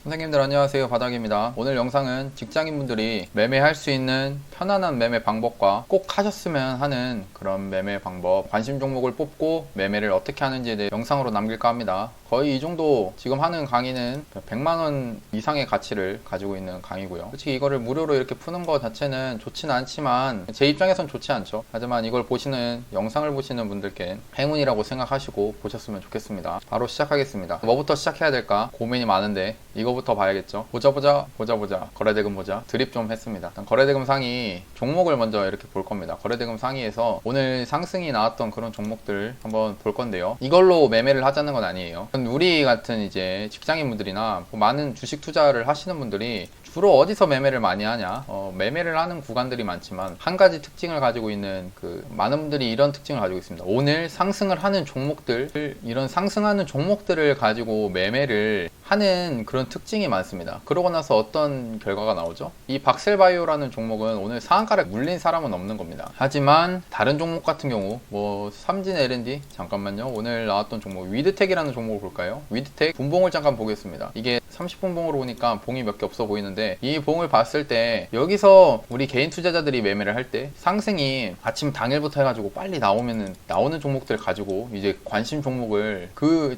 선생님들 안녕하세요, 바닥입니다. 오늘 영상은 직장인분들이 매매할 수 있는 편안한 매매 방법과 꼭 하셨으면 하는 그런 매매 방법, 관심 종목을 뽑고 매매를 어떻게 하는지에 대해 영상으로 남길까 합니다. 거의 이 정도 지금 하는 강의는 100만원 이상의 가치를 가지고 있는 강의고요. 솔직히 이거를 무료로 이렇게 푸는 것 자체는 좋지는 않지만 제 입장에선 좋지 않죠. 하지만 이걸 보시는, 영상을 보시는 분들께 행운이라고 생각하시고 보셨으면 좋겠습니다. 바로 시작하겠습니다. 뭐부터 시작해야 될까 고민이 많은데 이거부터 봐야겠죠. 보자 거래대금 보자. 드립 좀 했습니다. 일단 거래대금 상위 종목을 먼저 이렇게 볼 겁니다. 거래대금 상위에서 오늘 상승이 나왔던 그런 종목들 한번 볼 건데요. 이걸로 매매를 하자는 건 아니에요. 우리 같은 이제 직장인분들이나 많은 주식 투자를 하시는 분들이 주로 어디서 매매를 많이 하냐? 매매를 하는 구간들이 많지만 한 가지 특징을 가지고 있는 많은 분들이 이런 특징을 가지고 있습니다. 오늘 상승을 하는 종목들, 이런 상승하는 종목들을 가지고 매매를 하는 그런 특징이 많습니다. 그러고 나서 어떤 결과가 나오죠? 이 박셀바이오라는 종목은 오늘 상한가를 물린 사람은 없는 겁니다. 하지만 다른 종목 같은 경우 삼진 L&D, 잠깐만요. 오늘 나왔던 종목 위드텍이라는 종목을 볼까요? 위드텍 분봉을 잠깐 보겠습니다. 이게 30분봉으로 보니까 봉이 몇 개 없어 보이는데, 이 봉을 봤을 때 여기서 우리 개인 투자자들이 매매를 할 때 상승이 아침 당일부터 해가지고 빨리 나오는 종목들 가지고 이제 관심 종목을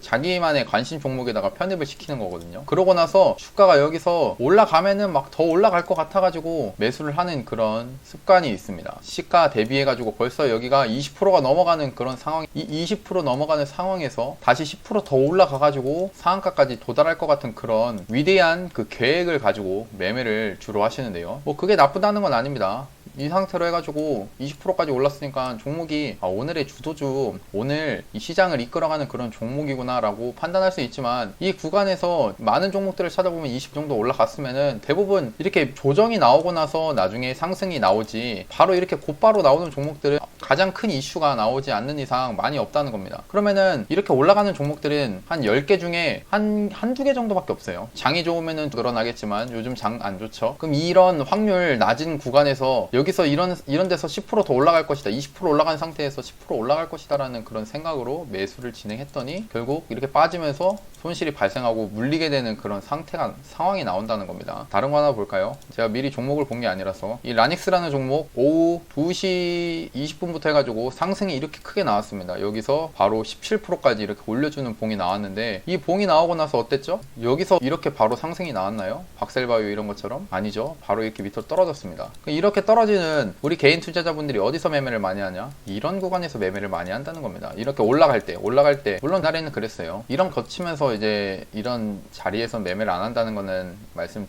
자기만의 관심 종목에다가 편입을 시키는 거거든요. 그러고 나서 주가가 여기서 올라가면은 막 더 올라갈 것 같아가지고 매수를 하는 그런 습관이 있습니다. 시가 대비해가지고 벌써 여기가 20%가 넘어가는 그런 상황, 이 20% 넘어가는 상황에서 다시 10%더 올라가가지고 상한가까지 도달할 것 같은 그런 위대한 계획을 가지고 매매를 주로 하시는데요. 그게 나쁘다는 건 아닙니다. 이 상태로 해가지고 20%까지 올랐으니까 종목이 오늘의 주도주, 오늘 이 시장을 이끌어가는 그런 종목이구나 라고 판단할 수 있지만, 이 구간에서 많은 종목들을 찾아보면 20 정도 올라갔으면은 대부분 이렇게 조정이 나오고 나서 나중에 상승이 나오지, 바로 이렇게 곧바로 나오는 종목들은 가장 큰 이슈가 나오지 않는 이상 많이 없다는 겁니다. 그러면은 이렇게 올라가는 종목들은 한 10개 중에 한두 개 정도밖에 없어요. 장이 좋으면은 늘어나겠지만 요즘 장 안 좋죠. 그럼 이런 확률 낮은 구간에서 여기서 이런 데서 10% 더 올라갈 것이다, 20% 올라간 상태에서 10% 올라갈 것이다 라는 그런 생각으로 매수를 진행했더니 결국 이렇게 빠지면서 손실이 발생하고 물리게 되는 그런 상황이 나온다는 겁니다. 다른 거 하나 볼까요? 제가 미리 종목을 본 게 아니라서, 이 라닉스라는 종목 오후 2시 20분부터 해가지고 상승이 이렇게 크게 나왔습니다. 여기서 바로 17%까지 이렇게 올려주는 봉이 나왔는데, 이 봉이 나오고 나서 어땠죠? 여기서 이렇게 바로 상승이 나왔나요? 박셀바이오 이런 것처럼? 아니죠. 바로 이렇게 밑으로 떨어졌습니다. 이렇게 떨어지는 우리 개인 투자자분들이 어디서 매매를 많이 하냐? 이런 구간에서 매매를 많이 한다는 겁니다. 이렇게 올라갈 때 물론 날에는 그랬어요. 이런 거치면서 이제 이런 자리에서 매매를 안 한다는 거는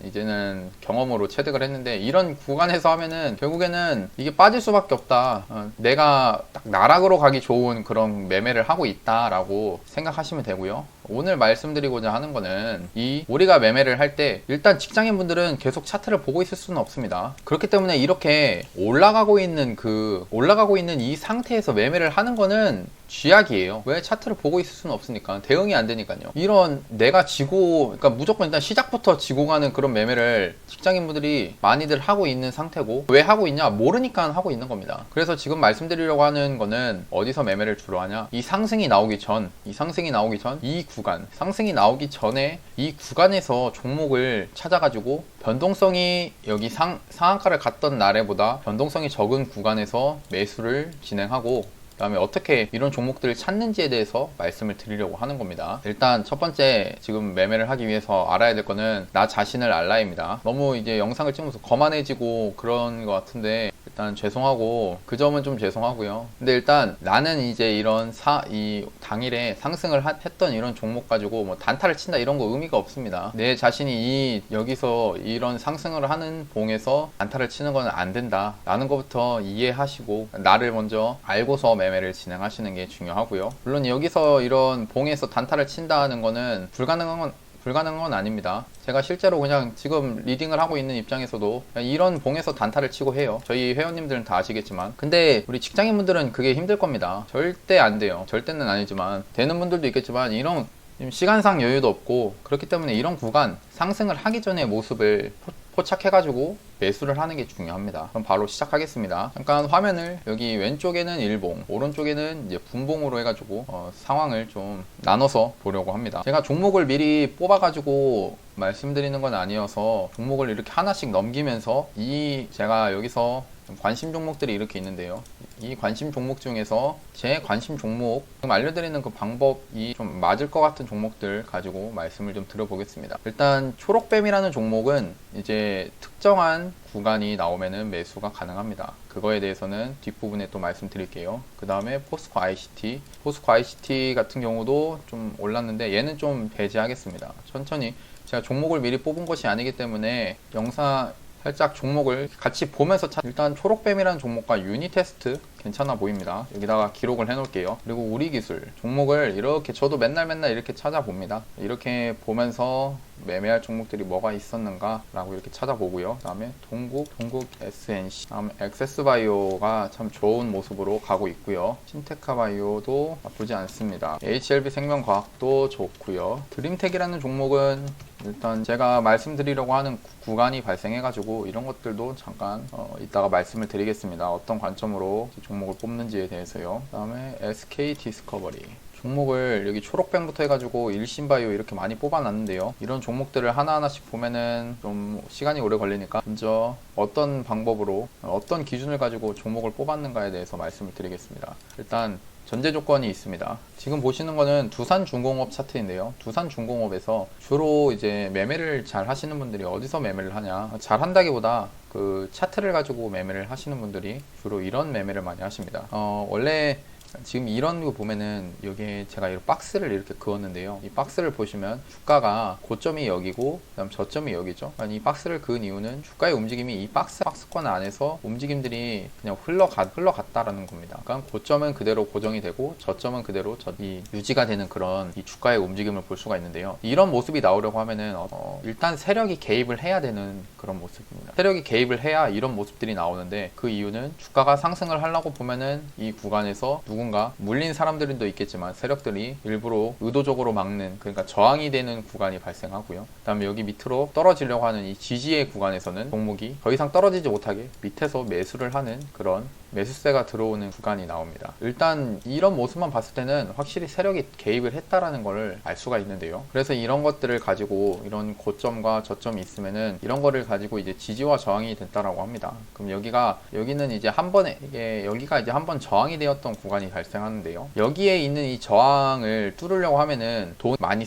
이제는 경험으로 체득을 했는데, 이런 구간에서 하면은 결국에는 이게 빠질 수밖에 없다. 내가 딱 나락으로 가기 좋은 그런 매매를 하고 있다라고 생각하시면 되고요. 오늘 말씀드리고자 하는 거는, 우리가 매매를 할 때 일단 직장인분들은 계속 차트를 보고 있을 수는 없습니다. 그렇기 때문에 이렇게 올라가고 있는 이 상태에서 매매를 하는 거는 쥐약이에요. 왜? 차트를 보고 있을 수는 없으니까. 대응이 안 되니까요. 이런 그러니까 무조건 일단 시작부터 지고 가는 그런 매매를 직장인분들이 많이들 하고 있는 상태고, 왜 하고 있냐? 모르니까 하고 있는 겁니다. 그래서 지금 말씀드리려고 하는 거는 어디서 매매를 주로 하냐? 이 상승이 나오기 전, 이 구간, 상승이 나오기 전에 이 구간에서 종목을 찾아가지고 변동성이 여기 상한가를 갔던 날에보다 변동성이 적은 구간에서 매수를 진행하고, 그 다음에 어떻게 이런 종목들을 찾는지에 대해서 말씀을 드리려고 하는 겁니다. 일단 첫 번째, 지금 매매를 하기 위해서 알아야 될 거는 나 자신을 알라입니다. 너무 이제 영상을 찍으면서 거만해지고 그런 것 같은데 일단 죄송하고, 그 점은 좀 죄송하고요. 근데 일단 나는 이제 이 당일에 상승을 했던 이런 종목 가지고 단타를 친다 이런 거 의미가 없습니다. 내 자신이 여기서 이런 상승을 하는 봉에서 단타를 치는 건 안 된다 라는 것부터 이해하시고, 나를 먼저 알고서 매매를 진행하시는 게 중요하고요. 물론 여기서 이런 봉에서 단타를 친다는 거는 불가능한 건 아닙니다. 제가 실제로 그냥 지금 리딩을 하고 있는 입장에서도 이런 봉에서 단타를 치고 해요. 저희 회원님들은 다 아시겠지만. 근데 우리 직장인분들은 그게 힘들 겁니다. 절대 안 돼요. 절대는 아니지만 되는 분들도 있겠지만, 이런 지금 시간상 여유도 없고 그렇기 때문에 이런 구간 상승을 하기 전에 모습을 포착해가지고 매수를 하는 게 중요합니다. 그럼 바로 시작하겠습니다. 잠깐 화면을 여기 왼쪽에는 일봉, 오른쪽에는 이제 분봉으로 해가지고 상황을 좀 나눠서 보려고 합니다. 제가 종목을 미리 뽑아가지고 말씀드리는 건 아니어서 종목을 이렇게 하나씩 넘기면서 제가 여기서 관심 종목들이 이렇게 있는데요. 이 관심 종목 중에서 제 관심 종목, 지금 알려드리는 그 방법이 좀 맞을 것 같은 종목들 가지고 말씀을 좀 드려보겠습니다. 일단 초록뱀이라는 종목은 이제 특정한 구간이 나오면은 매수가 가능합니다. 그거에 대해서는 뒷부분에 또 말씀드릴게요. 그 다음에 포스코 ICT 같은 경우도 좀 올랐는데 얘는 좀 배제하겠습니다. 천천히 제가 종목을 미리 뽑은 것이 아니기 때문에 영상 살짝 종목을 같이 보면서 일단 초록뱀이라는 종목과 유니테스트 괜찮아 보입니다. 여기다가 기록을 해 놓을게요. 그리고 우리기술 종목을 이렇게 저도 맨날 이렇게 찾아봅니다. 이렇게 보면서 매매할 종목들이 뭐가 있었는가 라고 이렇게 찾아보고요. 그 다음에 동국 SNC, 다음에 액세스바이오가 참 좋은 모습으로 가고 있고요. 신테카바이오도 나쁘지 않습니다. HLB 생명과학도 좋고요. 드림텍이라는 종목은 일단 제가 말씀드리려고 하는 구간이 발생해가지고 이런 것들도 잠깐 이따가 말씀을 드리겠습니다. 어떤 관점으로 종목을 뽑는지에 대해서요. 그 다음에 SK 디스커버리 종목을 여기 초록뱀부터 해가지고 일신바이오 이렇게 많이 뽑아놨는데요. 이런 종목들을 하나하나씩 보면은 좀 시간이 오래 걸리니까 먼저 어떤 방법으로 어떤 기준을 가지고 종목을 뽑았는가에 대해서 말씀을 드리겠습니다. 일단 전제 조건이 있습니다. 지금 보시는 거는 두산중공업 차트인데요. 두산중공업에서 주로 이제 매매를 잘 하시는 분들이 어디서 매매를 하냐? 잘 한다기보다 그 차트를 가지고 매매를 하시는 분들이 주로 이런 매매를 많이 하십니다. 원래 지금 이런 거 보면은 여기에 제가 이 박스를 이렇게 그었는데요. 이 박스를 보시면 주가가 고점이 여기고 그다음 저점이 여기죠. 이 박스를 그은 이유는 주가의 움직임이 이 박스권 안에서 움직임들이 그냥 흘러갔다라는 겁니다. 그러니까 고점은 그대로 고정이 되고 저점은 그대로 유지가 되는 그런 이 주가의 움직임을 볼 수가 있는데요. 이런 모습이 나오려고 하면은 일단 세력이 개입을 해야 되는 그런 모습입니다. 세력이 개입을 해야 이런 모습들이 나오는데 그 이유는 주가가 상승을 하려고 보면은 이 구간에서 누군가 물린 사람들도 있겠지만 세력들이 일부러 의도적으로 막는, 그러니까 저항이 되는 구간이 발생하고요. 그 다음에 여기 밑으로 떨어지려고 하는 이 지지의 구간에서는 종목이 더 이상 떨어지지 못하게 밑에서 매수를 하는 그런 매수세가 들어오는 구간이 나옵니다. 일단 이런 모습만 봤을 때는 확실히 세력이 개입을 했다라는 걸 알 수가 있는데요. 그래서 이런 것들을 가지고 이런 고점과 저점이 있으면은 이런 거를 가지고 이제 지지와 저항이 됐다라고 합니다. 그럼 여기는 이제 여기가 이제 한번 저항이 되었던 구간이 발생하는데요. 여기에 있는 이 저항을 뚫으려고 하면은 돈 많이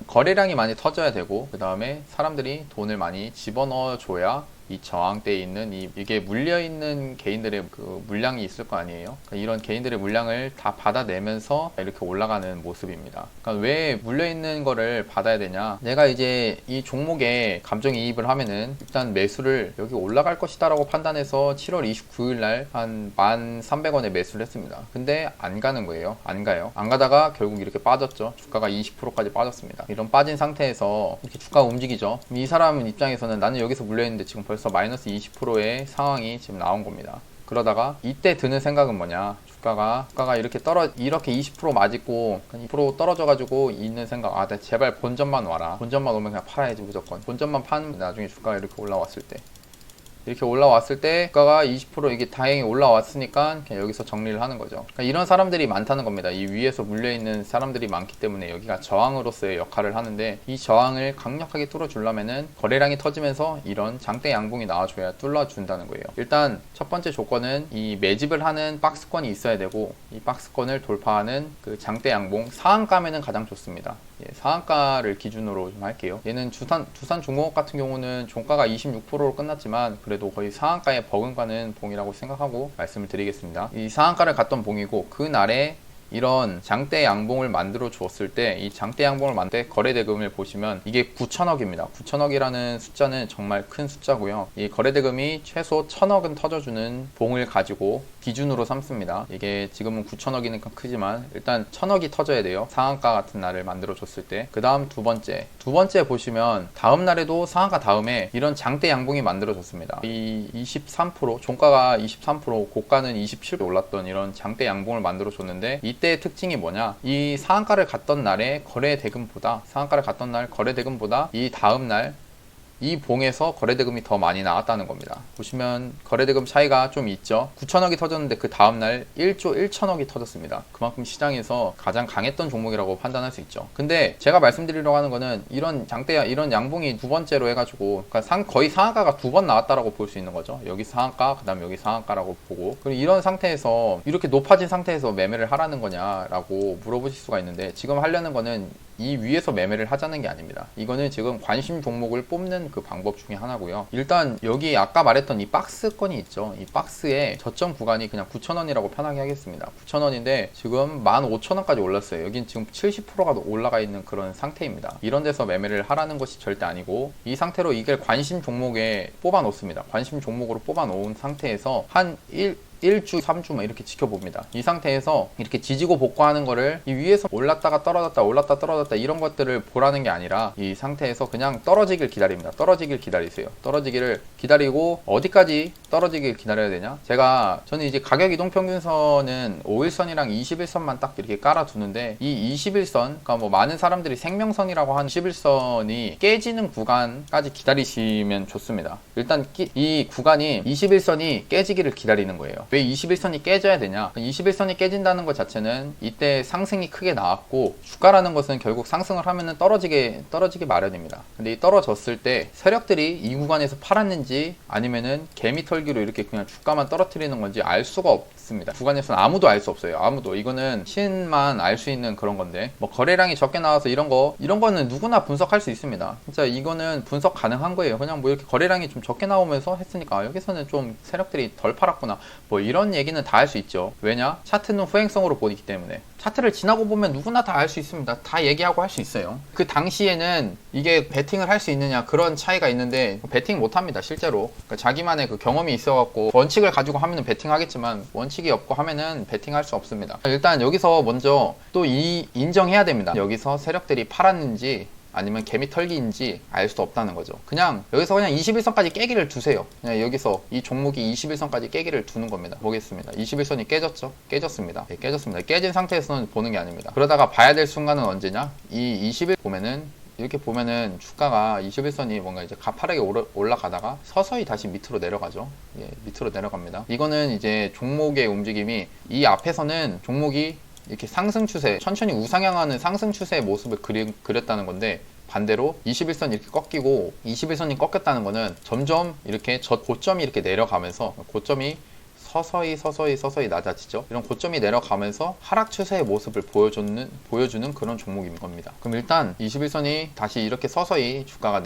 거래량이 많이 터져야 되고, 그 다음에 사람들이 돈을 많이 집어넣어 줘야 이 저항대에 있는 이게 물려있는 개인들의 그 물량이 있을 거 아니에요. 그러니까 이런 개인들의 물량을 다 받아내면서 이렇게 올라가는 모습입니다. 그러니까 왜 물려있는 거를 받아야 되냐? 내가 이제 이 종목에 감정이입을 하면은 일단 매수를 여기 올라갈 것이다 라고 판단해서 7월 29일 날 한 1,300원에 매수를 했습니다. 근데 안 가는 거예요. 안 가요. 안 가다가 결국 이렇게 빠졌죠. 주가가 20%까지 빠졌습니다. 이런 빠진 상태에서 이렇게 주가가 움직이죠. 이 사람 입장에서는 나는 여기서 물려있는데 지금 벌써 마이너스 20%의 상황이 지금 나온 겁니다. 그러다가 이때 드는 생각은 뭐냐? 주가가 이렇게 20% 맞고 2% 떨어져가지고 있는 생각, 제발 본전만 와라. 본전만 오면 그냥 팔아야지 무조건. 본전만 파는 나중에 주가가 이렇게 올라왔을 때 주가가 20% 이게 다행히 올라왔으니까 그냥 여기서 정리를 하는 거죠. 그러니까 이런 사람들이 많다는 겁니다. 이 위에서 물려있는 사람들이 많기 때문에 여기가 저항으로서의 역할을 하는데, 이 저항을 강력하게 뚫어주려면은 거래량이 터지면서 이런 장대 양봉이 나와줘야 뚫어준다는 거예요. 일단 첫 번째 조건은 이 매집을 하는 박스권이 있어야 되고, 이 박스권을 돌파하는 그 장대 양봉 상한가면은 가장 좋습니다. 상한가를 기준으로 좀 할게요. 얘는 두산중공업 같은 경우는 종가가 26%로 끝났지만 그래도 거의 상한가에 버금가는 봉이라고 생각하고 말씀을 드리겠습니다. 이 상한가를 갔던 봉이고, 그날에 이런 장대 양봉을 만들어 주었을 때, 이 장대 양봉을 만들 때 거래대금을 보시면 이게 9천억입니다. 9천억이라는 숫자는 정말 큰 숫자고요. 이 거래대금이 최소 1,000억은 터져주는 봉을 가지고 기준으로 삼습니다. 이게 지금은 9천억이니까 크지만 일단 1,000억이 터져야 돼요. 상한가 같은 날을 만들어 줬을 때. 그 다음 두 번째 보시면 다음 날에도 상한가 다음에 이런 장대 양봉이 만들어 졌습니다. 이 23% 종가가 23% 고가는 27% 올랐던 이런 장대 양봉을 만들어 줬는데, 이 이때의 특징이 뭐냐, 이 상한가를 갔던 날에 거래 대금보다, 상한가를 갔던 날 거래 대금보다 이 다음날 이 봉에서 거래대금이 더 많이 나왔다는 겁니다. 보시면 거래대금 차이가 좀 있죠. 9천억이 터졌는데 그 다음날 1조 1천억이 터졌습니다. 그만큼 시장에서 가장 강했던 종목이라고 판단할 수 있죠. 근데 제가 말씀드리려고 하는 거는 이런 장대야, 이런 양봉이 두 번째로 해가지고 그러니까 거의 상한가가 두 번 나왔다라고 볼 수 있는 거죠. 여기 상한가, 그 다음 여기 상한가라고 보고, 그리고 이런 상태에서 이렇게 높아진 상태에서 매매를 하라는 거냐라고 물어보실 수가 있는데, 지금 하려는 거는 이 위에서 매매를 하자는 게 아닙니다. 이거는 지금 관심 종목을 뽑는 그 방법 중에 하나고요. 일단 여기 아까 말했던 이 박스권이 있죠. 이 박스의 저점 구간이 그냥 9,000원이라고 편하게 하겠습니다. 9,000원인데 지금 15,000원까지 올랐어요. 여긴 지금 70%가 올라가 있는 그런 상태입니다. 이런 데서 매매를 하라는 것이 절대 아니고, 이 상태로 이걸 관심 종목에 뽑아 놓습니다. 관심 종목으로 뽑아 놓은 상태에서 한 1주, 3주 막 이렇게 지켜봅니다. 이 상태에서 이렇게 지지고 복구하는 거를 이 위에서 올랐다가 떨어졌다, 올랐다 떨어졌다 이런 것들을 보라는 게 아니라, 이 상태에서 그냥 떨어지길 기다립니다. 떨어지길 기다리세요. 떨어지기를 기다리고, 어디까지 떨어지길 기다려야 되냐? 저는 이제 가격 이동 평균선은 5일선이랑 21선만 딱 이렇게 깔아두는데, 이 21선, 그러니까 뭐 많은 사람들이 생명선이라고 하는 21선이 깨지는 구간까지 기다리시면 좋습니다. 일단 이 구간이 21선이 깨지기를 기다리는 거예요. 왜 21선이 깨져야 되냐? 21선이 깨진다는 것 자체는 이때 상승이 크게 나왔고, 주가라는 것은 결국 상승을 하면은 떨어지게 마련입니다. 근데 이 떨어졌을 때 세력들이 이 구간에서 팔았는지 아니면은 개미 털기로 이렇게 그냥 주가만 떨어뜨리는 건지 알 수가 없습니다. 구간에서는 아무도 알 수 없어요. 아무도. 이거는 신만 알 수 있는 그런 건데, 뭐 거래량이 적게 나와서 이런 거는 누구나 분석할 수 있습니다. 진짜 이거는 분석 가능한 거예요. 그냥 뭐 이렇게 거래량이 좀 적게 나오면서 했으니까 여기서는 좀 세력들이 덜 팔았구나, 뭐 이런 얘기는 다 할 수 있죠. 왜냐? 차트는 후행성으로 보기 때문에. 차트를 지나고 보면 누구나 다 알 수 있습니다. 다 얘기하고 할 수 있어요. 그 당시에는 이게 베팅을 할 수 있느냐, 그런 차이가 있는데 베팅 못 합니다, 실제로. 그러니까 자기만의 그 경험이 있어갖고 원칙을 가지고 하면은 베팅 하겠지만, 원칙이 없고 하면은 베팅 할 수 없습니다. 일단 여기서 먼저 또 인정해야 됩니다. 여기서 세력들이 팔았는지 아니면 개미 털기인지 알 수 없다는 거죠. 그냥 여기서 그냥 21선까지 깨기를 두세요. 그냥 여기서 이 종목이 21선까지 깨기를 두는 겁니다. 보겠습니다. 21선이 깨졌죠? 깨졌습니다. 네, 깨졌습니다. 깨진 상태에서는 보는 게 아닙니다. 그러다가 봐야 될 순간은 언제냐? 이 21 보면은, 이렇게 보면은 주가가 21선이 뭔가 이제 가파르게 올라가다가 서서히 다시 밑으로 내려가죠. 예, 밑으로 내려갑니다. 이거는 이제 종목의 움직임이, 이 앞에서는 종목이 이렇게 상승 추세, 천천히 우상향하는 상승 추세의 모습을 그렸다는 건데, 반대로 21선 이렇게 꺾이고 21선이 꺾였다는 거는 점점 이렇게 고점이 이렇게 내려가면서, 고점이 서서히 낮아지죠. 이런 고점이 내려가면서 하락 추세의 모습을 보여주는 그런 종목인 겁니다. 그럼 일단 21선이 다시 이렇게 서서히 주가가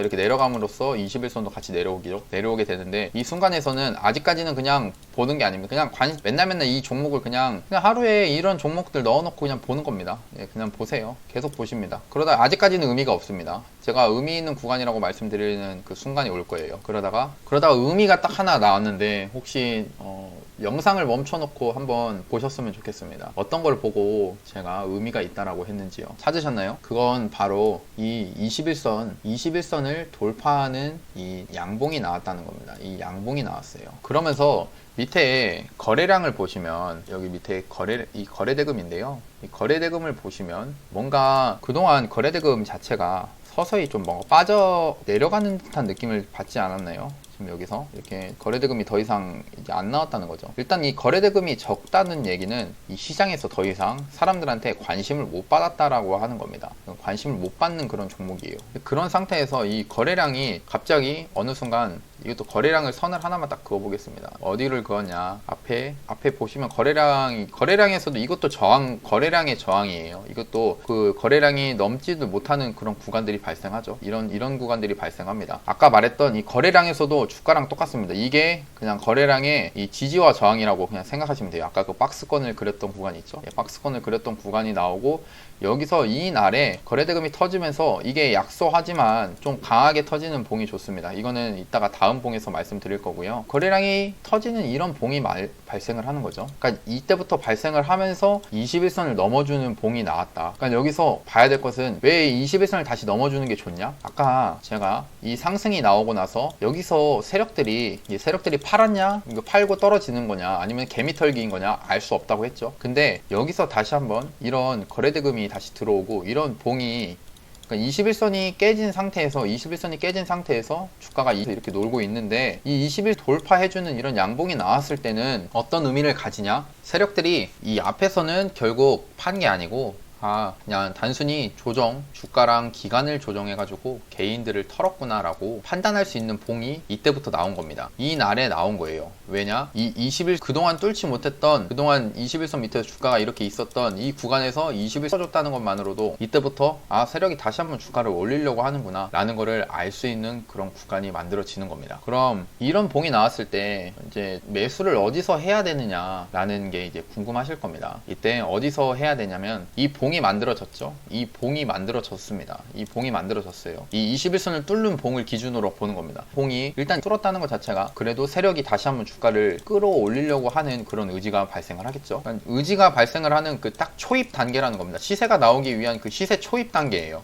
이렇게 내려감으로써 21선도 같이 내려오게 되는데, 이 순간에서는 아직까지는 그냥 보는 게 아닙니다. 그냥 맨날 이 종목을 그냥 하루에 이런 종목들 넣어놓고 그냥 보는 겁니다. 예, 그냥 보세요. 계속 보십니다. 그러다 아직까지는 의미가 없습니다. 제가 의미 있는 구간이라고 말씀드리는 그 순간이 올 거예요. 그러다가 의미가 딱 하나 나왔는데, 혹시 영상을 멈춰놓고 한번 보셨으면 좋겠습니다. 어떤 걸 보고 제가 의미가 있다라고 했는지요. 찾으셨나요? 그건 바로 이 21선을 돌파하는 이 양봉이 나왔다는 겁니다. 이 양봉이 나왔어요. 그러면서 밑에 거래량을 보시면, 여기 밑에 이 거래대금인데요. 이 거래대금을 보시면 뭔가 그동안 거래대금 자체가 서서히 좀 뭔가 빠져 내려가는 듯한 느낌을 받지 않았나요? 지금 여기서 이렇게 거래대금이 더 이상 이제 안 나왔다는 거죠. 일단 이 거래대금이 적다는 얘기는 이 시장에서 더 이상 사람들한테 관심을 못 받았다라고 하는 겁니다. 관심을 못 받는 그런 종목이에요. 그런 상태에서 이 거래량이 갑자기 어느 순간, 이것도 거래량을 선을 하나만 딱 그어보겠습니다. 어디를 그었냐? 앞에 보시면 거래량에서도 이것도 거래량의 저항이에요. 이것도 그 거래량이 넘지도 못하는 그런 구간들이 발생하죠. 이런 구간들이 발생합니다. 아까 말했던 이 거래량에서도 주가랑 똑같습니다. 이게 그냥 거래량의 이 지지와 저항이라고 그냥 생각하시면 돼요. 아까 그 박스권을 그렸던 구간이 있죠. 예, 박스권을 그렸던 구간이 나오고, 여기서 이 날에 거래대금이 터지면서 이게 약소하지만 좀 강하게 터지는 봉이 좋습니다. 이거는 이따가 다음 봉에서 말씀드릴 거고요. 거래량이 터지는 이런 봉이 발생을 하는 거죠. 그러니까 이때부터 발생을 하면서 21선을 넘어주는 봉이 나왔다. 그러니까 여기서 봐야 될 것은 왜 21선을 다시 넘어주는 게 좋냐? 아까 제가 이 상승이 나오고 나서 여기서 세력들이 팔았냐? 이거 팔고 떨어지는 거냐? 아니면 개미털기인 거냐? 알 수 없다고 했죠. 근데 여기서 다시 한번 이런 거래대금이 다시 들어오고 이런 봉이 그러니까 21선이 깨진 상태에서 주가가 이렇게 놀고 있는데 이 20일 돌파해주는 이런 양봉이 나왔을 때는 어떤 의미를 가지냐? 세력들이 이 앞에서는 결국 판 게 아니고 그냥 단순히 주가랑 기간을 조정해가지고 개인들을 털었구나 라고 판단할 수 있는 봉이 이때부터 나온 겁니다. 이 날에 나온 거예요. 왜냐? 이 20일 그동안 뚫지 못했던, 그동안 21선 밑에서 주가가 이렇게 있었던 이 구간에서 20일 써줬다는 것만으로도 이때부터 세력이 다시 한번 주가를 올리려고 하는구나 라는 거를 알 수 있는 그런 구간이 만들어지는 겁니다. 그럼 이런 봉이 나왔을 때 이제 매수를 어디서 해야 되느냐 라는 게 이제 궁금하실 겁니다. 이때 어디서 해야 되냐면 이 봉이 만들어졌죠. 이 봉이 만들어졌습니다. 이 봉이 만들어졌어요. 이 21선을 뚫는 봉을 기준으로 보는 겁니다. 봉이 일단 뚫었다는 것 자체가 그래도 세력이 다시 한번 주가를 끌어올리려고 하는 그런 의지가 발생을 하겠죠. 그러니까 의지가 발생을 하는 그 딱 초입 단계라는 겁니다. 시세가 나오기 위한 그 시세 초입 단계예요.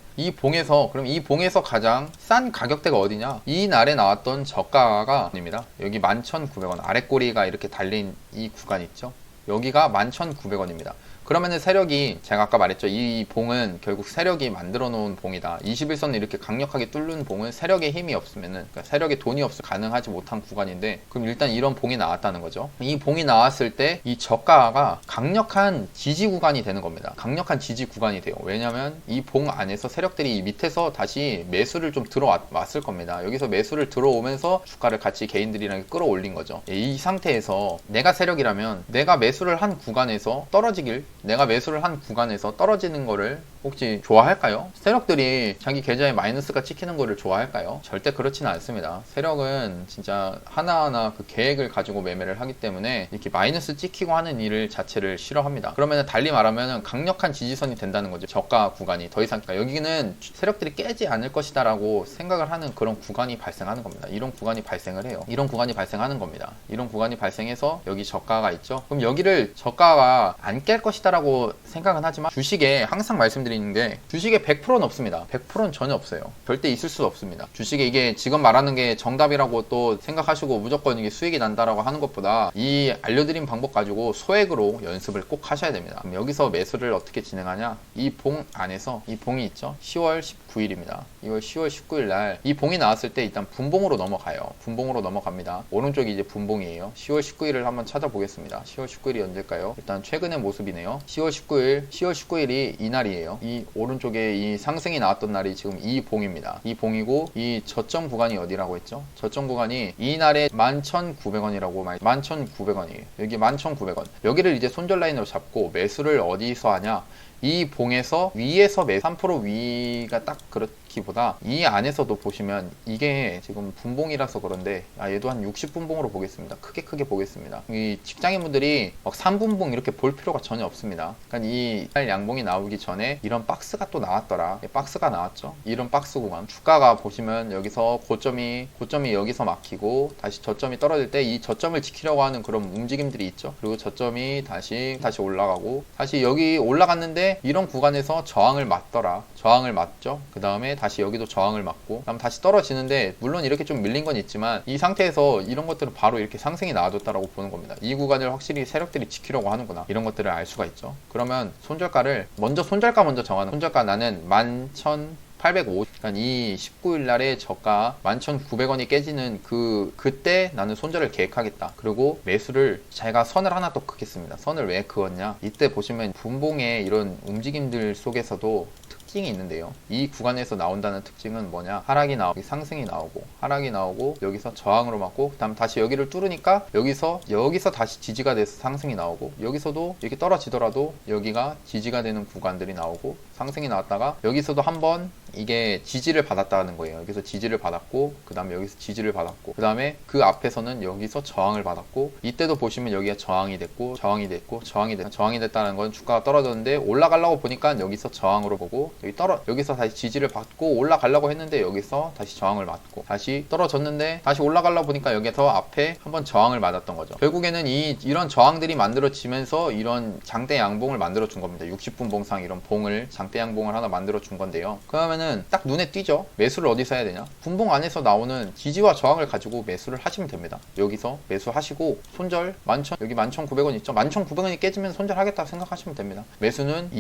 그럼 이 봉에서 가장 싼 가격대가 어디냐? 이 날에 나왔던 저가가 입니다. 여기 11,900원 아랫꼬리가 이렇게 달린 이 구간 있죠. 여기가 11,900원입니다. 그러면은 세력이, 제가 아까 말했죠. 이 봉은 결국 세력이 만들어 놓은 봉이다. 21선을 이렇게 강력하게 뚫는 봉은 세력의 힘이 없으면은, 그러니까 세력의 돈이 없으면 가능하지 못한 구간인데, 그럼 일단 이런 봉이 나왔다는 거죠. 이 봉이 나왔을 때 이 저가가 강력한 지지 구간이 되는 겁니다. 강력한 지지 구간이 돼요. 왜냐면 이 봉 안에서 세력들이 이 밑에서 다시 매수를 좀 들어왔을 겁니다. 여기서 매수를 들어오면서 주가를 같이 개인들이랑 끌어올린 거죠. 이 상태에서 내가 세력이라면 내가 매수를 한 구간에서 떨어지는 거를 혹시 좋아할까요? 세력들이 자기 계좌에 마이너스가 찍히는 거를 좋아할까요? 절대 그렇지는 않습니다. 세력은 진짜 하나하나 그 계획을 가지고 매매를 하기 때문에 이렇게 마이너스 찍히고 하는 일을 자체를 싫어합니다. 그러면 달리 말하면 강력한 지지선이 된다는 거죠. 저가 구간이 더 이상, 그러니까 여기는 세력들이 깨지 않을 것이다 라고 생각을 하는 그런 구간이 발생하는 겁니다. 이런 구간이 발생을 해요. 이런 구간이 발생하는 겁니다. 이런 구간이 발생해서 여기 저가가 있죠. 그럼 여기를 저가가 안 깰 것이다 라고 생각은 하지만 주식에 항상 말씀드리는 게 주식에 100%는 없습니다. 100%는 전혀 없어요. 절대 있을 수 없습니다. 주식에 이게 지금 말하는 게 정답이라고 또 생각하시고 무조건 이게 수익이 난다라고 하는 것보다 이 알려드린 방법 가지고 소액으로 연습을 꼭 하셔야 됩니다. 그럼 여기서 매수를 어떻게 진행하냐? 이 봉 안에서 이 봉이 있죠. 10월 19일입니다. 이걸 10월 19일 날 이 봉이 나왔을 때 일단 분봉으로 넘어가요. 분봉으로 넘어갑니다. 오른쪽이 이제 분봉이에요. 10월 19일을 한번 찾아보겠습니다. 10월 19일이 언제일까요? 일단 최근의 모습이네요. 10월 19일이 이날이에요. 이 오른쪽에 이 상승이 나왔던 날이 지금 이 봉입니다. 이 봉이고 이 저점 구간이 어디라고 했죠? 저점 구간이 이날에 11,900원이라고 11,900원이에요. 여기 11,900원. 여기를 이제 손절 라인으로 잡고 매수를 어디서 하냐? 이 봉에서 위에서 매수 3% 위가 딱 그렇기보다 이 안에서도 보시면 이게 지금 분봉이라서 그런데 얘도 한 60분봉으로 보겠습니다. 크게 보겠습니다. 이 직장인분들이 막 3분봉 이렇게 볼 필요가 전혀 없습니다. 그러니까 이 양봉이 나오기 전에 이런 박스가 또 나왔더라. 박스가 나왔죠. 이런 박스 구간. 주가가 보시면 여기서 고점이 여기서 막히고 다시 저점이 떨어질 때 이 저점을 지키려고 하는 그런 움직임들이 있죠. 그리고 저점이 다시 올라가고 다시 여기 올라갔는데 이런 구간에서 저항을 맞더라. 저항을 맞죠. 그 다음에 다시 여기도 저항을 맞고 그다음 다시 떨어지는데 물론 이렇게 좀 밀린 건 있지만 이 상태에서 이런 것들은 바로 이렇게 상승이 나와줬다라고 보는 겁니다. 이 구간을 확실히 세력들이 지키려고 하는구나. 이런 것들을 알 수가 있죠. 그러면 손절가 먼저 정하는 손절가 나는 11,850. 그러니까 이 19일 날에 저가 11,900원이 깨지는 그때 나는 손절을 계획하겠다. 그리고 매수를 제가 선을 하나 또 긋겠습니다. 선을 왜 그었냐? 이때 보시면 분봉의 이런 움직임들 속에서도 특징이 있는데요. 이 구간에서 나온다는 특징은 뭐냐? 하락이 나오고 상승이 나오고 하락이 나오고 여기서 저항으로 맞고 그다음 다시 여기를 뚫으니까 여기서 다시 지지가 돼서 상승이 나오고 여기서도 이렇게 떨어지더라도 여기가 지지가 되는 구간들이 나오고 상승이 나왔다가 여기서도 한번 이게 지지를 받았다는 거예요. 여기서 지지를 받았고 그 다음에 여기서 지지를 받았고 그 다음에 그 앞에서는 여기서 저항을 받았고 이때도 보시면 여기가 저항이 됐고 저항이 됐고 저항이 됐다는 건 주가가 떨어졌는데 올라가려고 보니까 여기서 저항으로 보고 여기서 다시 지지를 받고 올라가려고 했는데 여기서 다시 저항을 맞고 다시 떨어졌는데 다시 올라가려고 보니까 여기서 앞에 한번 저항을 맞았던 거죠. 결국에는 이런 저항들이 만들어지면서 이런 장대 양봉을 만들어 준 겁니다. 60분 봉상 이런 봉을 장대 양봉을 하나 만들어 준 건데요. 그러면은 딱 눈에 띄죠. 매수를 어디서 해야 되냐? 분봉 안에서 나오는 지지와 저항을 가지고 매수를 하시면 됩니다. 여기서 매수하시고 손절 여기 11,900원 있죠. 11,900원이 깨지면 손절하겠다 생각하시면 됩니다. 매수는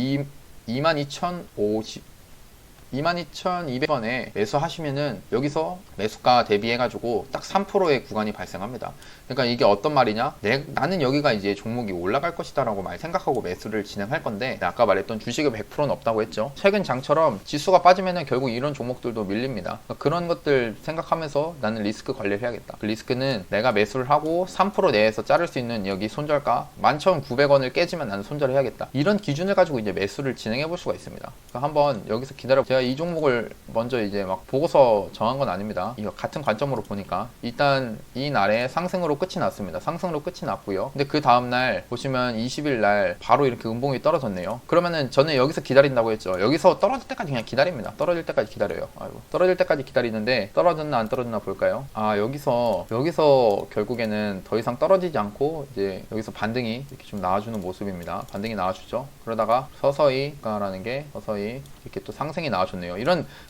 22,200원에 매수하시면은 여기서 매수가 대비해가지고 딱 3%의 구간이 발생합니다. 그러니까 이게 어떤 말이냐? 나는 여기가 이제 종목이 올라갈 것이다 라고 생각하고 매수를 진행할 건데 아까 말했던 주식의 100%는 없다고 했죠. 최근 장처럼 지수가 빠지면은 결국 이런 종목들도 밀립니다. 그러니까 그런 것들 생각하면서 나는 리스크 관리를 해야겠다. 그 리스크는 내가 매수를 하고 3% 내에서 자를 수 있는 여기 손절가 11,900원을 깨지면 나는 손절을 해야겠다. 이런 기준을 가지고 이제 매수를 진행해 볼 수가 있습니다. 그러니까 한번 여기서 제가 이 종목을 먼저 이제 막 보고서 정한 건 아닙니다. 이거 같은 관점으로 보니까 일단 이 날에 상승으로 끝이 났습니다. 상승으로 끝이 났고요. 근데 그 다음날 보시면 20일 날 바로 이렇게 음봉이 떨어졌네요. 그러면은 저는 여기서 기다린다고 했죠. 여기서 떨어질 때까지 그냥 기다립니다. 떨어질 때까지 기다려요. 떨어질 때까지 기다리는데 떨어졌나 안 떨어졌나 볼까요? 여기서 결국에는 더 이상 떨어지지 않고 이제 여기서 반등이 이렇게 좀 나와주는 모습입니다. 반등이 나와주죠. 그러다가 서서히 이렇게 또 상승이 나와줬네요.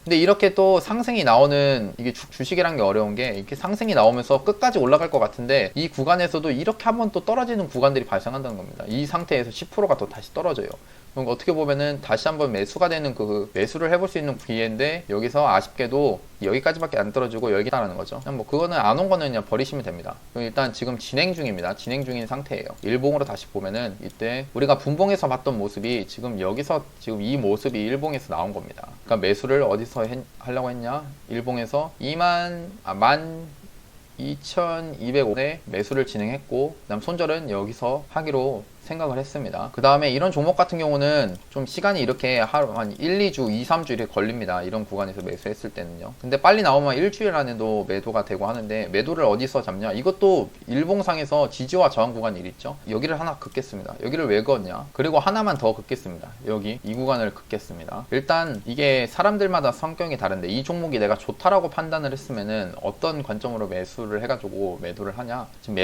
근데 이렇게 또 상승이 나오는 이게 주식이란 게 어려운 게 이렇게 상승이 나오면서 끝까지 올라갈 것 같은데 이 구간에서도 이렇게 한번 또 떨어지는 구간들이 발생한다는 겁니다. 이 상태에서 10%가 또 다시 떨어져요. 그럼 어떻게 보면은 다시 한번 매수가 되는 매수를 해볼 수 있는 기회인데 여기서 아쉽게도 여기까지밖에 안 떨어지고 여기다라는 거죠. 그냥 뭐 그거는 안 온 거는 그냥 버리시면 됩니다. 그럼 일단 지금 진행 중입니다. 진행 중인 상태예요. 일봉으로 다시 보면은 이때 우리가 분봉에서 봤던 모습이 지금 이 모습이 일봉에서 나온 겁니다. 그러니까 매수를 어디서 하려고 했냐? 일봉에서 12,200원에 매수를 진행했고 그다음 손절은 여기서 하기로 생각을 했습니다. 그 다음에 이런 종목 같은 경우는 좀 시간이 이렇게 하루 한 1, 2주, 2, 3주 이렇게 걸립니다. 이런 구간에서 매수했을 때는요. 근데 빨리 나오면 일주일 안에도 매도가 되고 하는데 매도를 어디서 잡냐? 이것도 일봉상에서 지지와 저항 구간 일 있죠. 여기를 하나 긋겠습니다. 여기를 왜 긋냐? 그리고 하나만 더 긋겠습니다. 여기 이 구간을 긋겠습니다. 일단 이게 사람들마다 성격이 다른데 이 종목이 내가 좋다라고 판단을 했으면은 어떤 관점으로 매수를 해가지고 매도를 하냐? 지금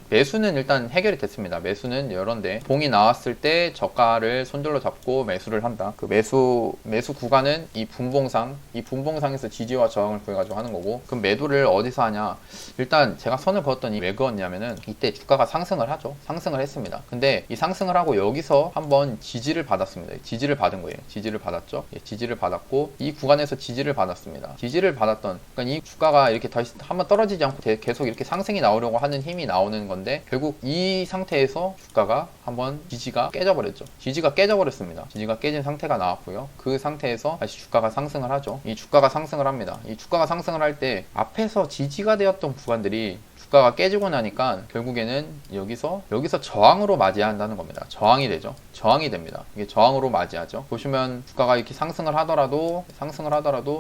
매수는 일단 해결이 됐습니다. 매수는 이런데 봉이 나왔을 때 저가를 손절로 잡고 매수를 한다. 그 매수 구간은 이 분봉상에서 지지와 저항을 구해가지고 하는 거고. 그럼 매도를 어디서 하냐? 일단 제가 선을 그었더니 왜 그었냐면은 이때 주가가 상승을 하죠. 상승을 했습니다. 근데 이 상승을 하고 여기서 한번 지지를 받았습니다. 지지를 받은 거예요. 지지를 받았죠. 지지를 받았고 이 구간에서 지지를 받았습니다. 지지를 받았던 그러니까 이 주가가 이렇게 다시 한번 떨어지지 않고 계속 이렇게 상승이 나오려고 하는 힘이 나오는 건데 결국 이 상태에서 주가가 한번 지지가 깨져버렸죠. 지지가 깨져버렸습니다. 지지가 깨진 상태가 나왔고요. 그 상태에서 다시 주가가 상승을 하죠. 이 주가가 상승을 합니다. 이 주가가 상승을 할 때 앞에서 지지가 되었던 구간들이 주가가 깨지고 나니까 결국에는 여기서 저항으로 맞이한다는 겁니다. 저항이 되죠. 저항이 됩니다. 이게 저항으로 맞이하죠. 보시면 주가가 이렇게 상승을 하더라도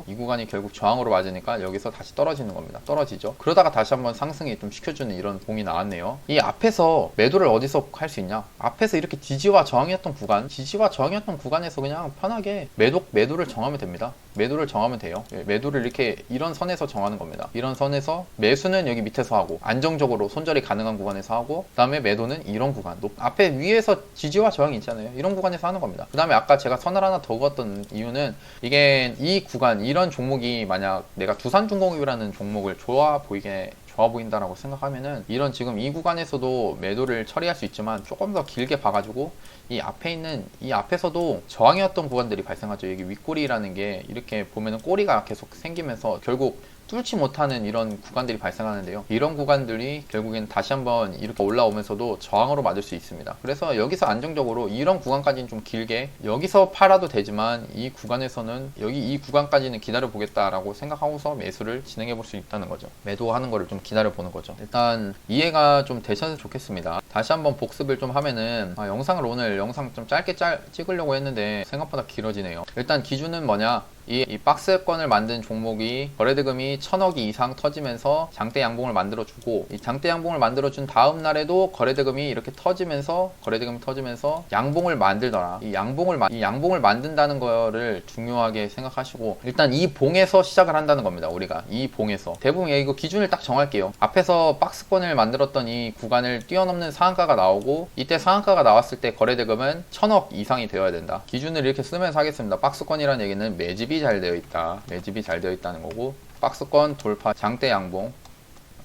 이 구간이 결국 저항으로 맞으니까 여기서 다시 떨어지는 겁니다. 떨어지죠. 그러다가 다시 한번 상승이 좀 시켜주는 이런 봉이 나왔네요. 이 앞에서 매도를 어디서 할 수 있냐? 앞에서 이렇게 지지와 저항이었던 구간에서 그냥 편하게 매도를 정하면 됩니다. 매도를 정하면 돼요. 매도를 이렇게 이런 선에서 정하는 겁니다. 이런 선에서 매수는 여기 밑에서 하고 안정적으로 손절이 가능한 구간에서 하고 그 다음에 매도는 이런 구간 앞에 위에서 지지와 저항이 있잖아요. 이런 구간에서 하는 겁니다. 그 다음에 아까 제가 선을 하나 더 그었던 이유는 이게 이 구간 이런 종목이 만약 내가 두산중공업이라는 종목을 좋아 보인다라고 생각하면은 이런 지금 이 구간에서도 매도를 처리할 수 있지만 조금 더 길게 봐가지고 이 앞에서도 저항이었던 구간들이 발생하죠. 여기 윗꼬리라는 게 이렇게 보면은 꼬리가 계속 생기면서 결국 뚫지 못하는 이런 구간들이 발생하는데요. 이런 구간들이 결국엔 다시 한번 이렇게 올라오면서도 저항으로 맞을 수 있습니다. 그래서 여기서 안정적으로 이런 구간까지는 좀 길게 여기서 팔아도 되지만 이 구간에서는 이 구간까지는 기다려 보겠다라고 생각하고서 매수를 진행해 볼 수 있다는 거죠. 매도하는 거를 좀 기다려 보는 거죠. 일단 이해가 좀 되셔서 좋겠습니다. 다시 한번 복습을 좀 하면은 영상을 오늘 영상 좀 짧게 찍으려고 했는데 생각보다 길어지네요. 일단 기준은 뭐냐, 이 박스권을 만든 종목이 거래대금이 1000억 이상 터지면서 장대 양봉을 만들어주고, 이 장대 양봉을 만들어준 다음 날에도 거래대금이 이렇게 거래대금이 터지면서 양봉을 만들더라. 이 양봉을 만든다는 거를 중요하게 생각하시고, 일단 이 봉에서 시작을 한다는 겁니다. 우리가 이 봉에서 대부분 이거 기준을 딱 정할게요. 앞에서 박스권을 만들었던 이 구간을 뛰어넘는 상한가가 나오고, 이때 상한가가 나왔을 때 거래대금은 1000억 이상이 되어야 된다. 기준을 이렇게 쓰면서 하겠습니다. 박스권이라는 얘기는 매집이 잘 되어 있다는 거고, 박스권 돌파 장대 양봉,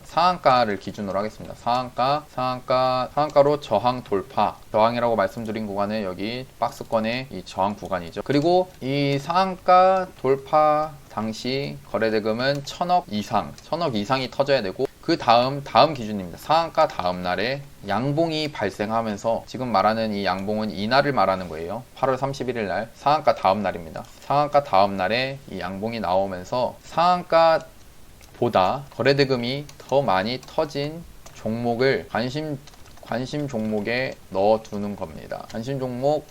상한가를 기준으로 하겠습니다. 상한가로 저항 돌파, 저항이라고 말씀드린 구간은 여기 박스권의 이 저항 구간이죠. 그리고 이 상한가 돌파 당시 거래대금은 1000억 이상이 터져야 되고, 그 다음 기준입니다. 상한가 다음 날에 양봉이 발생하면서, 지금 말하는 이 양봉은 이날을 말하는 거예요. 8월 31일 날 상한가 다음 날입니다. 상한가 다음 날에 이 양봉이 나오면서 상한가보다 거래대금이 더 많이 터진 종목을 관심 종목에 넣어두는 겁니다. 관심 종목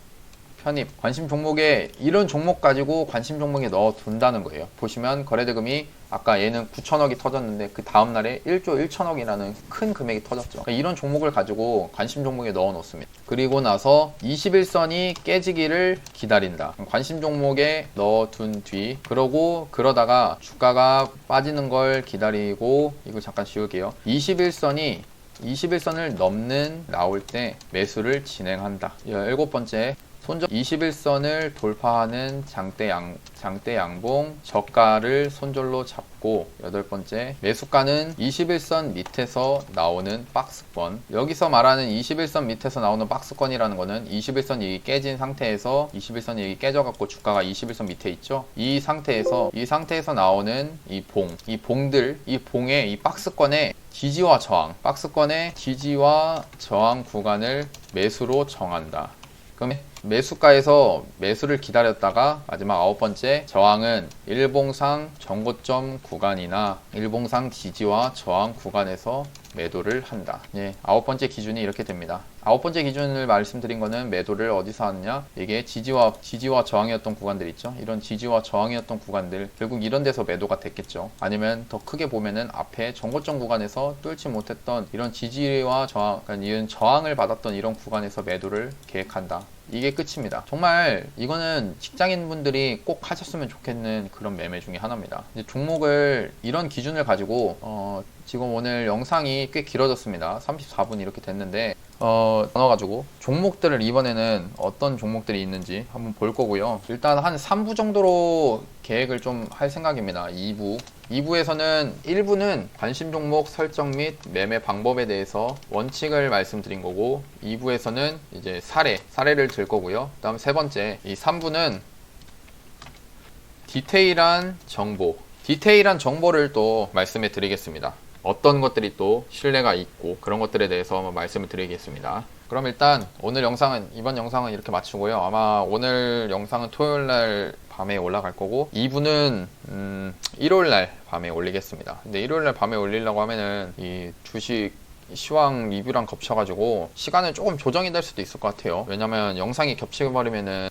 편입, 관심 종목에 이런 종목 가지고 관심 종목에 넣어둔다는 거예요. 보시면 거래대금이 아까 얘는 9천억이 터졌는데 그 다음날에 1조 1천억이라는 큰 금액이 터졌죠. 그러니까 이런 종목을 가지고 관심 종목에 넣어 놓습니다. 그리고 나서 21선이 깨지기를 기다린다. 관심 종목에 넣어둔 뒤, 그러다가 주가가 빠지는 걸 기다리고, 이거 잠깐 지울게요. 21선을 나올 때 매수를 진행한다. 7번째, 손절 21선을 돌파하는 장대 양봉, 저가를 손절로 잡고, 8번째, 매수가는 21선 밑에서 나오는 박스권. 여기서 말하는 21선 밑에서 나오는 박스권이라는 거는 21선이 깨진 상태에서, 21선이 깨져갖고 주가가 21선 밑에 있죠. 이 상태에서 나오는 이 봉의 이 박스권의 지지와 저항, 박스권의 지지와 저항 구간을 매수로 정한다. 그럼 매수가에서 매수를 기다렸다가 마지막 9번째, 저항은 일봉상 전고점 구간이나 일봉상 지지와 저항 구간에서 매도를 한다. 9번째 기준이 이렇게 됩니다. 9번째 기준을 말씀드린 거는 매도를 어디서 하느냐, 이게 지지와 저항이었던 구간들 있죠. 이런 지지와 저항이었던 구간들, 결국 이런 데서 매도가 됐겠죠. 아니면 더 크게 보면은 앞에 전고점 구간에서 뚫지 못했던 이런 지지와 저항, 그러니까 이런 저항을 받았던 이런 구간에서 매도를 계획한다. 이게 끝입니다. 정말 이거는 직장인분들이 꼭 하셨으면 좋겠는 그런 매매 중에 하나입니다. 이제 종목을 이런 기준을 가지고 지금 오늘 영상이 꽤 길어졌습니다. 34분 이렇게 됐는데 나눠가지고 종목들을 이번에는 어떤 종목들이 있는지 한번 볼 거고요. 일단 한 3부 정도로 계획을 좀 할 생각입니다. 2부에서는 1부는 관심 종목 설정 및 매매 방법에 대해서 원칙을 말씀드린 거고, 2부에서는 이제 사례를 들 거고요. 다음 3번째, 이 3부는 디테일한 정보를 또 말씀해 드리겠습니다. 어떤 것들이 또 신뢰가 있고 그런 것들에 대해서 한번 말씀을 드리겠습니다. 그럼 일단 이번 영상은 이렇게 마치고요. 아마 오늘 영상은 토요일날 밤에 올라갈 거고, 2부는 1월날 밤에 올리겠습니다. 근데 1월날 밤에 올리려고 하면은 이 주식 시황 리뷰랑 겹쳐가지고 시간은 조금 조정이 될 수도 있을 것 같아요. 왜냐면 영상이 겹쳐버리면은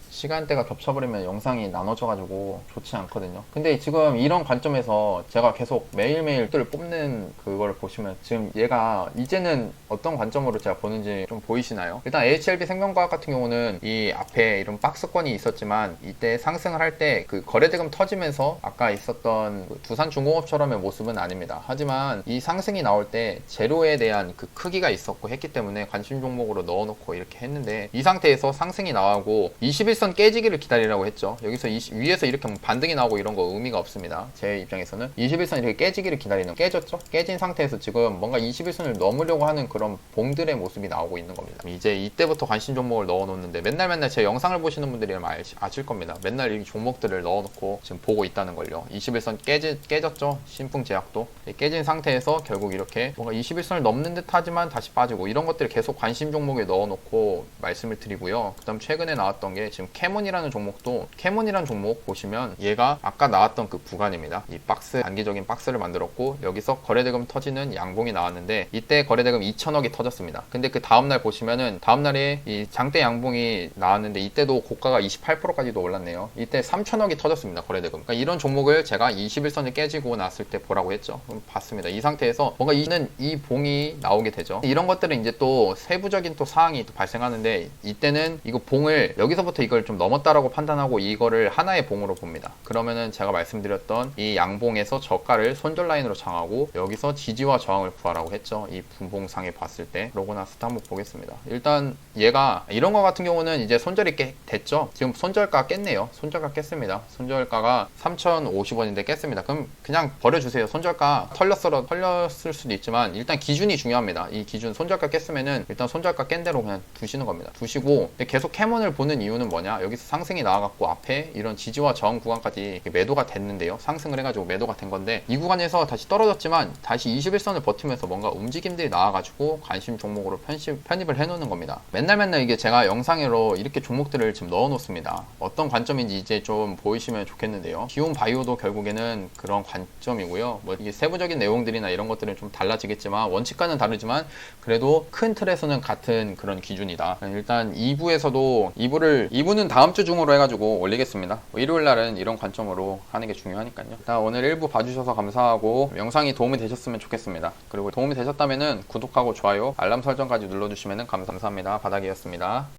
시간대가 겹쳐버리면 영상이 나눠져가지고 좋지 않거든요. 근데 지금 이런 관점에서 제가 계속 매일매일 뜰 뽑는 그걸 보시면, 지금 얘가 이제는 어떤 관점으로 제가 보는지 좀 보이시나요? 일단 HLB 생명과학 같은 경우는 이 앞에 이런 박스권이 있었지만, 이때 상승을 할 때 그 거래대금 터지면서 아까 있었던 그 두산중공업처럼의 모습은 아닙니다. 하지만 이 상승이 나올 때 재료에 대한 그 크기가 있었고 했기 때문에 관심 종목으로 넣어놓고 이렇게 했는데, 이 상태에서 상승이 나오고 21선 깨지기를 기다리라고 했죠. 여기서 위에서 이렇게 반등이 나오고 이런 거 의미가 없습니다. 제 입장에서는 21선 이렇게 깨지기를 기다리는, 깨졌죠? 깨진 상태에서 지금 뭔가 21선을 넘으려고 하는 그런 봉들의 모습이 나오고 있는 겁니다. 이제 이때부터 관심 종목을 넣어 놓는데, 맨날 제 영상을 보시는 분들이 아실 겁니다. 맨날 이 종목들을 넣어 놓고 지금 보고 있다는 걸요. 21선 깨졌죠? 신풍제약도 깨진 상태에서 결국 이렇게 뭔가 21선을 넘는 듯 하지만 다시 빠지고, 이런 것들을 계속 관심 종목에 넣어 놓고 말씀을 드리고요. 그 다음 최근에 나왔던 게 지금 캐몬이라는 종목도, 캐몬이라는 종목 보시면 얘가 아까 나왔던 그 구간입니다. 이 박스, 단기적인 박스를 만들었고 여기서 거래대금 터지는 양봉이 나왔는데 이때 거래대금 2천억이 터졌습니다. 근데 그 다음날 보시면은 다음날에 이 장대 양봉이 나왔는데 이때도 고가가 28%까지도 올랐네요. 이때 3천억이 터졌습니다. 거래대금. 그러니까 이런 종목을 제가 21선이 깨지고 났을 때 보라고 했죠. 그럼 봤습니다. 이 상태에서 뭔가 이 봉이 나오게 되죠. 이런 것들은 이제 또 세부적인 또 사항이 또 발생하는데 이때는 이거 봉을 여기서부터 이걸 좀 넘었다라고 판단하고 이거를 하나의 봉으로 봅니다. 그러면은 제가 말씀드렸던 이 양봉에서 저가를 손절 라인으로 정하고 여기서 지지와 저항을 구하라고 했죠. 이 분봉상에 봤을 때. 그러고 나서 한번 보겠습니다. 일단 얘가 이런 거 같은 경우는 이제 손절이 됐죠. 지금 손절가 깼네요. 손절가 깼습니다. 손절가가 3,050원인데 깼습니다. 그럼 그냥 버려주세요. 손절가 털렸을 수도 있지만 일단 기준이 중요합니다. 이 기준 손절가 깼으면은 일단 손절가 깬 대로 그냥 두시는 겁니다. 두시고 계속 캐몬을 보는 이유는 뭐냐? 여기서 상승이 나와갖고 앞에 이런 지지와 저항 구간까지 매도가 됐는데요. 상승을 해가지고 매도가 된 건데 이 구간에서 다시 떨어졌지만 다시 21선을 버티면서 뭔가 움직임들이 나와가지고 관심 종목으로 편입을 해놓는 겁니다. 맨날 이게 제가 영상으로 이렇게 종목들을 지금 넣어놓습니다. 어떤 관점인지 이제 좀 보이시면 좋겠는데요. 기온 바이오도 결국에는 그런 관점이고요. 뭐 이게 세부적인 내용들이나 이런 것들은 좀 달라지겠지만 원칙과는 다르지만 그래도 큰 틀에서는 같은 그런 기준이다. 일단 2부는 다음 주 중으로 해가지고 올리겠습니다. 일요일 날은 이런 관점으로 하는 게 중요하니까요. 일단 오늘 1부 봐주셔서 감사하고 영상이 도움이 되셨으면 좋겠습니다. 그리고 도움이 되셨다면은 구독하고 좋아요, 알람 설정까지 눌러주시면 감사합니다. 바닥이었습니다.